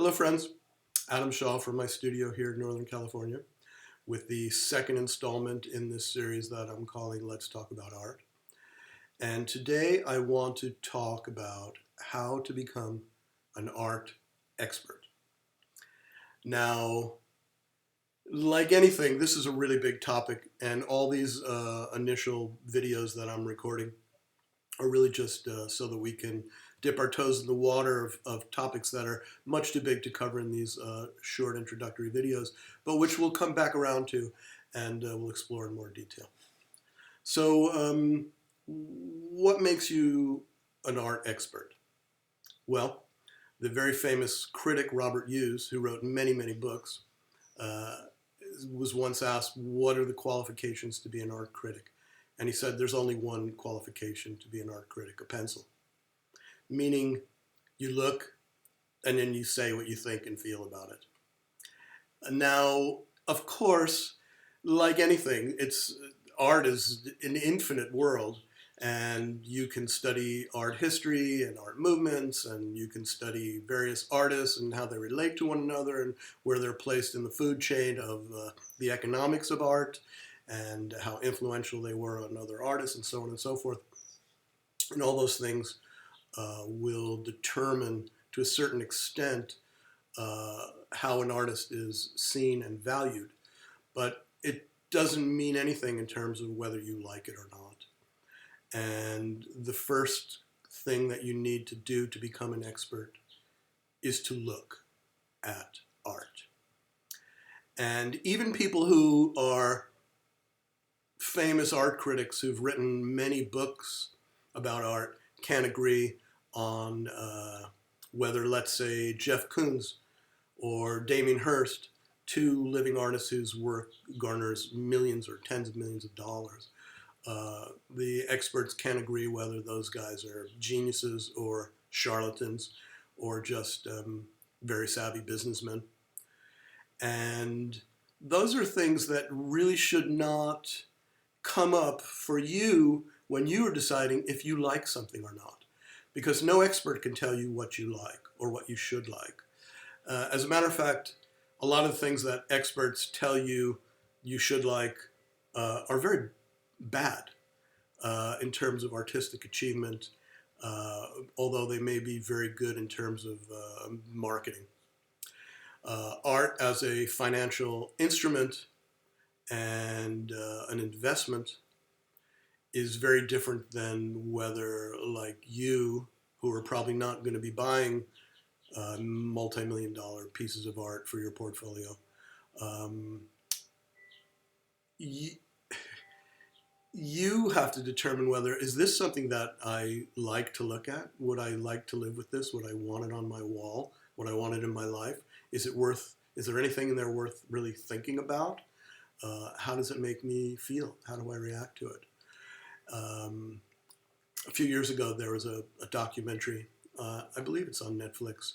Hello friends, Adam Shaw from my studio here in Northern California with the second installment in this series that I'm calling Let's Talk About Art. And today I want to talk about how to become an art expert. Now, like anything, this is a really big topic, and all these initial videos that I'm recording are really just so that we can dip our toes in the water of topics that are much too big to cover in these short introductory videos, but which we'll come back around to and we'll explore in more detail. So what makes you an art expert? Well, the very famous critic Robert Hughes, who wrote many, many books, was once asked, what are the qualifications to be an art critic? And he said, there's only one qualification to be an art critic, a pencil. Meaning, you look and then you say what you think and feel about it. Now, of course, like anything, art is an infinite world, and you can study art history and art movements, and you can study various artists and how they relate to one another and where they're placed in the food chain of the economics of art, and how influential they were on other artists, and so on and so forth. And all those things will determine, to a certain extent, how an artist is seen and valued. But it doesn't mean anything in terms of whether you like it or not. And the first thing that you need to do to become an expert is to look at art. And even people who are famous art critics who've written many books about art can't agree on whether, let's say, Jeff Koons or Damien Hirst, two living artists whose work garners millions or tens of millions of dollars. The experts can't agree whether those guys are geniuses or charlatans or just very savvy businessmen. And those are things that really should not come up for you when you are deciding if you like something or not, because no expert can tell you what you like or what you should like. As a matter of fact, a lot of the things that experts tell you you should like are very bad in terms of artistic achievement, although they may be very good in terms of marketing. Art as a financial instrument and an investment is very different than whether, like you, who are probably not going to be buying multi-million-dollar pieces of art for your portfolio, you have to determine whether, is this something that I like to look at? Would I like to live with this? Would I want it on my wall? Would I want it in my life? Is there anything in there worth really thinking about? How does it make me feel? How do I react to it? A few years ago, there was a documentary, I believe it's on Netflix,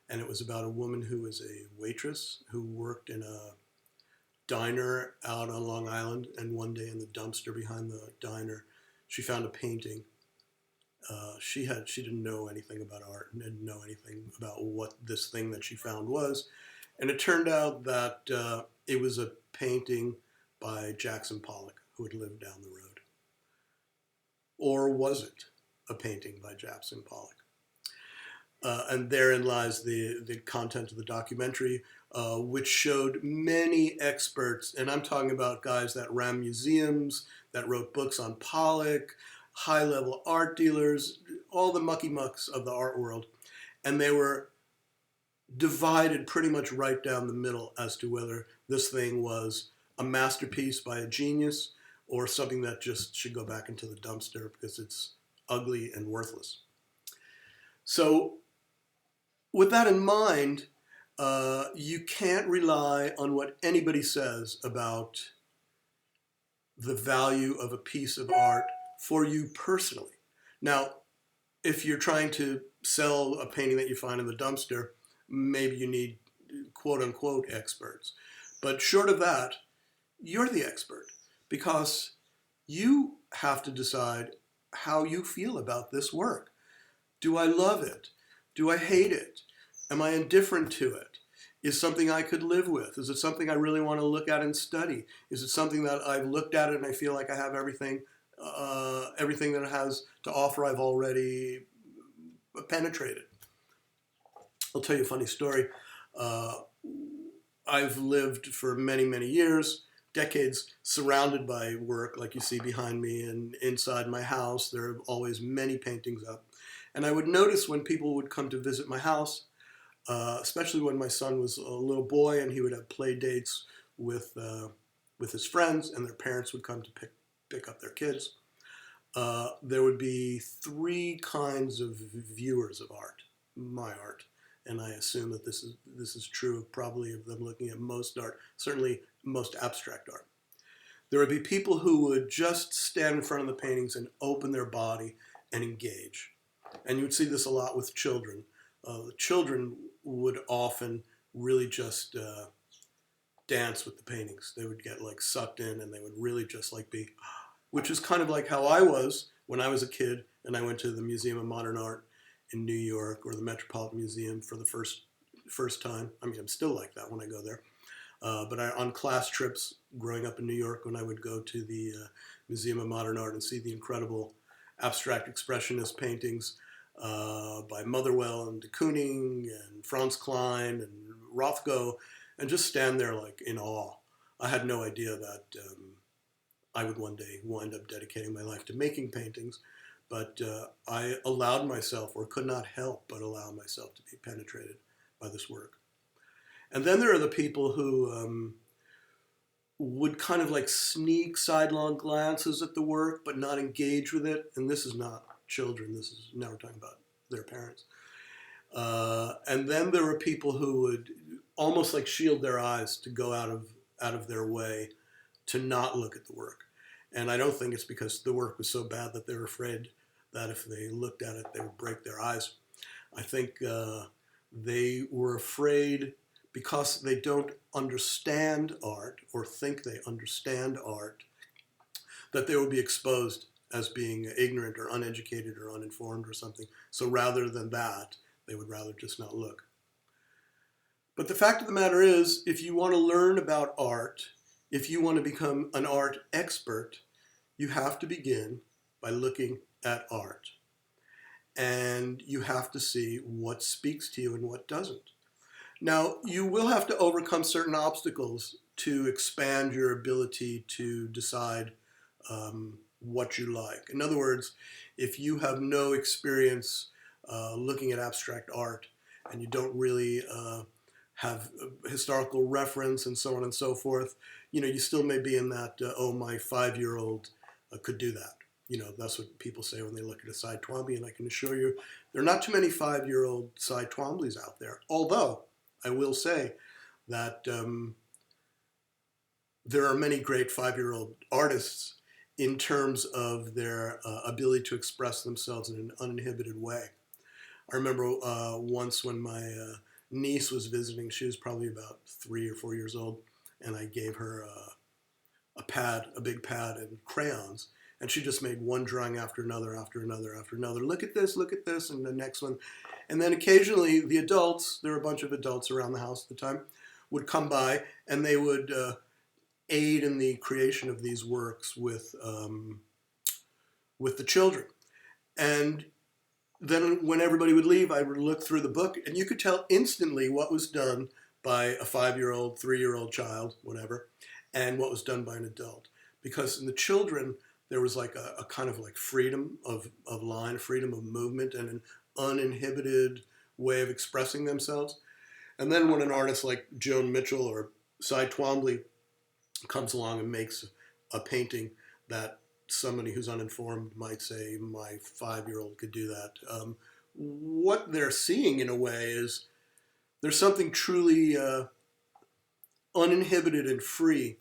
and it was about a woman who was a waitress who worked in a diner out on Long Island, and one day in the dumpster behind the diner, she found a painting. She didn't know anything about art and didn't know anything about what this thing that she found was, and it turned out that it was a painting by Jackson Pollock, who had lived down the road. Or was it a painting by Jackson Pollock? And therein lies the content of the documentary, which showed many experts, and I'm talking about guys that ran museums, that wrote books on Pollock, high-level art dealers, all the mucky-mucks of the art world, and they were divided pretty much right down the middle as to whether this thing was a masterpiece by a genius or something that just should go back into the dumpster because it's ugly and worthless. So with that in mind, you can't rely on what anybody says about the value of a piece of art for you personally. Now, if you're trying to sell a painting that you find in the dumpster, maybe you need quote-unquote experts. But short of that, you're the expert, because you have to decide how you feel about this work. Do I love it? Do I hate it? Am I indifferent to it? Is something I could live with? Is it something I really want to look at and study? Is it something that I've looked at it and I feel like I have everything that it has to offer I've already penetrated? I'll tell you a funny story. Uh, I've lived for many, many years, decades, surrounded by work like you see behind me, and inside my house there are always many paintings up. And I would notice when people would come to visit my house, especially when my son was a little boy and he would have play dates with his friends, and their parents would come to pick up their kids. There would be three kinds of viewers of art, my art, and I assume that this is true probably of them looking at most art, certainly most abstract art. There would be people who would just stand in front of the paintings and open their body and engage. And you would see this a lot with children. The children would often really just dance with the paintings. They would get like sucked in, and they would really just like be, which is kind of like how I was when I was a kid and I went to the Museum of Modern Art in New York, or the Metropolitan Museum for the first time. I mean, I'm still like that when I go there. On class trips growing up in New York, when I would go to the Museum of Modern Art and see the incredible abstract expressionist paintings by Motherwell and de Kooning and Franz Klein and Rothko, and just stand there like in awe. I had no idea that I would one day wind up dedicating my life to making paintings, but I allowed myself, or could not help but allow myself, to be penetrated by this work. And then there are the people who would kind of like sneak sidelong glances at the work, but not engage with it. And this is not children. This is, now we're talking about their parents. And then there were people who would almost like shield their eyes, to go out of their way to not look at the work. And I don't think it's because the work was so bad that they're afraid that if they looked at it, they would break their eyes. I think they were afraid because they don't understand art, or think they understand art, that they would be exposed as being ignorant or uneducated or uninformed or something. So rather than that, they would rather just not look. But the fact of the matter is, if you want to learn about art, if you want to become an art expert, you have to begin by looking at art. And you have to see what speaks to you and what doesn't. Now, you will have to overcome certain obstacles to expand your ability to decide what you like. In other words, if you have no experience looking at abstract art, and you don't really have historical reference and so on and so forth, you still may be in that, oh, my 5-year-old could do that. That's what people say when they look at a Cy Twombly, and I can assure you there are not too many 5-year-old Cy Twomblys out there. Although, I will say that there are many great 5-year-old artists in terms of their ability to express themselves in an uninhibited way. I remember once when my niece was visiting. She was probably about 3 or 4 years old, and I gave her a big pad and crayons, and she just made one drawing after another, after another, after another. Look at this, and the next one. And then occasionally the adults, there were a bunch of adults around the house at the time, would come by, and they would aid in the creation of these works with the children. And then when everybody would leave, I would look through the book, and you could tell instantly what was done by a 5-year-old, 3-year-old child, whatever, and what was done by an adult. Because in the children, there was like a kind of like freedom of line, freedom of movement, and an uninhibited way of expressing themselves. And then when an artist like Joan Mitchell or Cy Twombly comes along and makes a painting that somebody who's uninformed might say, my 5-year-old could do that. What they're seeing, in a way, is there's something truly uninhibited and free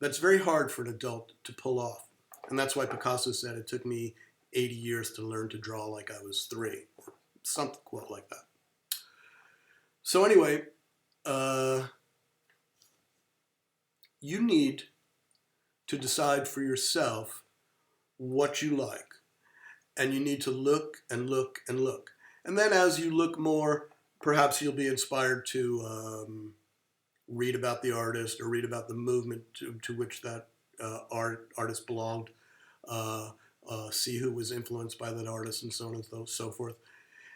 that's very hard for an adult to pull off. And that's why Picasso said it took me 80 years to learn to draw like I was 3, or something quote like that. So anyway, you need to decide for yourself what you like. And you need to look and look and look. And then as you look more, Perhaps you'll be inspired to read about the artist or read about the movement to which that artist belonged, see who was influenced by that artist, and so on and so forth.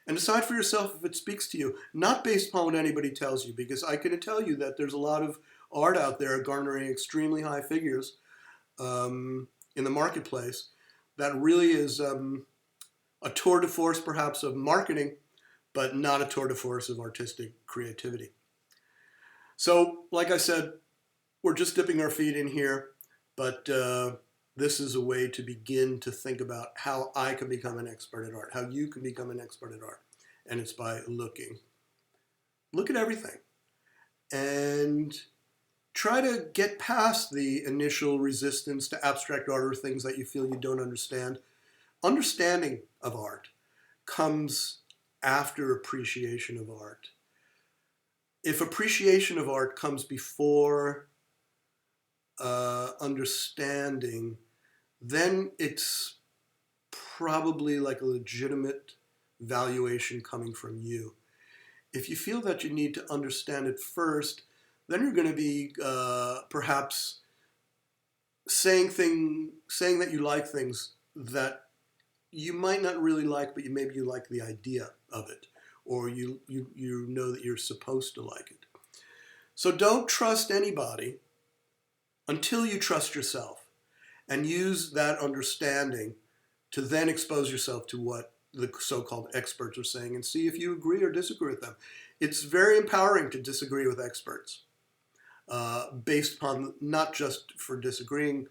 And decide for yourself if it speaks to you, not based upon what anybody tells you, because I can tell you that there's a lot of art out there garnering extremely high figures in the marketplace that really is a tour de force perhaps of marketing, but not a tour de force of artistic creativity. So, like I said, we're just dipping our feet in here, but this is a way to begin to think about how I can become an expert at art, how you can become an expert at art. And it's by looking. Look at everything. And try to get past the initial resistance to abstract art or things that you feel you don't understand. Understanding of art comes after appreciation of art. If appreciation of art comes before understanding, then it's probably like a legitimate valuation coming from you. If you feel that you need to understand it first, then you're going to be perhaps saying that you like things that you might not really like, but maybe you like the idea of it, or you know that you're supposed to like it. So don't trust anybody until you trust yourself, and use that understanding to then expose yourself to what the so-called experts are saying and see if you agree or disagree with them. It's very empowering to disagree with experts, based upon not just for disagreeing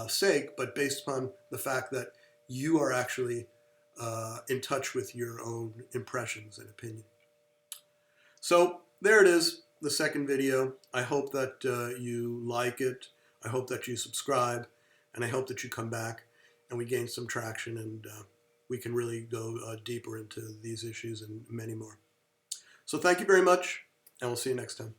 sake, but based upon the fact that you are actually in touch with your own impressions and opinion. So there it is, the second video. I hope that you like it. I hope that you subscribe, and I hope that you come back and we gain some traction, and we can really go deeper into these issues and many more. So thank you very much, and we'll see you next time.